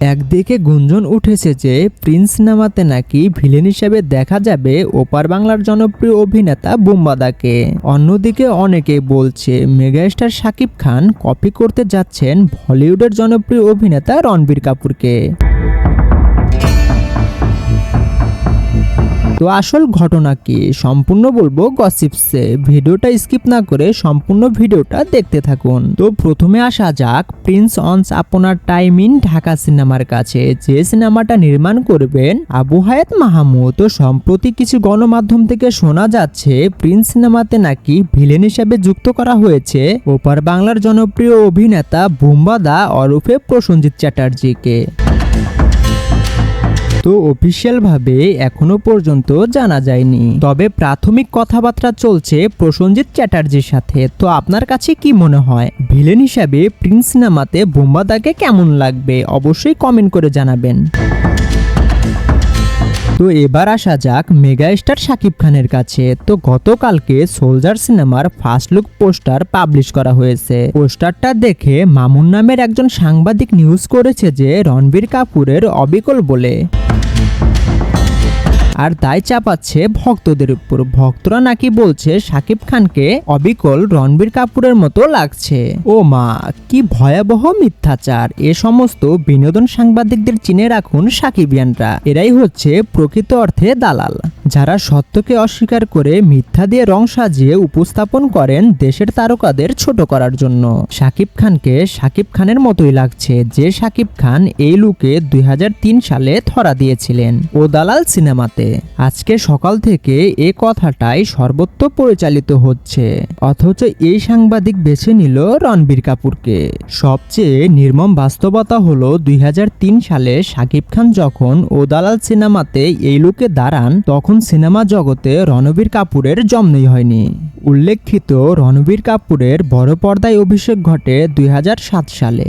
একদিকে গুঞ্জন উঠেছে যে প্রিন্স সিনেমাতে নাকি ভিলেন হিসেবে দেখা যাবে ওপার বাংলার জনপ্রিয় অভিনেতা বুম্বাদাকে। অন্যদিকে অনেকে বলছে মেগাস্টার শাকিব খান কপি করতে যাচ্ছেন বলিউডের জনপ্রিয় অভিনেতা রণবীর কাপুরকে। তো আসল ঘটনা কি সম্পূর্ণ বলবো গসিপসে, ভিডিওটা স্কিপ না করে সম্পূর্ণ ভিডিওটা দেখতে থাকুন। তো প্রথমে আসা যাক প্রিন্স অনস আপন টাইম ইন ঢাকা সিনেমার কাছে, যে সিনেমাটা নির্মাণ করবেন আবু হায়াত মাহমুদ। তো সম্প্রতি কিছু গণমাধ্যম থেকে শোনা যাচ্ছে প্রিন্স সিনেমাতে নাকি ভিলেন হিসেবে যুক্ত করা হয়েছে ওপার বাংলার জনপ্রিয় অভিনেতা বুম্বাদা ওরফে প্রসেনজিৎ চ্যাটার্জিকে। তো অফিসিয়াল ভাবে এখনো পর্যন্ত জানা যায়নি, তবে প্রাথমিক কথাবার্তা চলছে প্রসেনজিৎ চ্যাটার্জির সাথে। তো আপনার কাছে কি মনে হয় ভিলেন হিসাবে প্রিন্স সিনেমাতে বুম্বাদাকে কেমন লাগবে অবশ্যই কমেন্ট করে জানাবেন। তো এবার আসা যাক মেগাস্টার শাকিব খানের কাছে। তো গতকালকে সোলজার সিনেমার ফার্স্ট লুক পোস্টার পাবলিশ করা হয়েছে। পোস্টারটা দেখে মামুন নামের একজন সাংবাদিক নিউজ করেছে যে রণবীর কাপুরের অবিকল বলে, আর দায় চাপাচ্ছে ভক্তদের উপর। ভক্তরা নাকি বলছে শাকিব খানকে অবিকল রণবীর কাপুরের মতো লাগছে। ও মা, কি ভয়াবহ মিথ্যাচার! এ সমস্ত বিনোদন সাংবাদিকদের চিনে রাখুন সাকিবিয়ানরা, এরাই হচ্ছে প্রকৃত অর্থে দালাল, যারা সত্যকে অস্বীকার করে মিথ্যা দিয়ে রং সাজিয়ে উপস্থাপন করেন দেশের তারকাদের ছোট করার জন্য। শাকিব খানকে শাকিব খানের মতোই লাগছে যে শাকিব খান এই লুকে 2003 সালে ধরা দিয়েছিলেন ও দালাল সিনেমাতে। আজকে সকাল থেকে এ কথাটাই সর্বত্র পরিচালিত হচ্ছে, অথচ এই সাংবাদিক বেছে নিল রণবীর কাপুরকে। সবচেয়ে নির্মম বাস্তবতা হলো 2003 সালে শাকিব খান যখন ও দালাল সিনেমাতে এই লুকে দাঁড়ান তখন সিনেমা জগতে রণবীর কাপুরের জন্মই হয়নি। উল্লেখিত রণবীর কাপুরের বড় পর্দায় অভিষেক ঘটে 2007 সালে।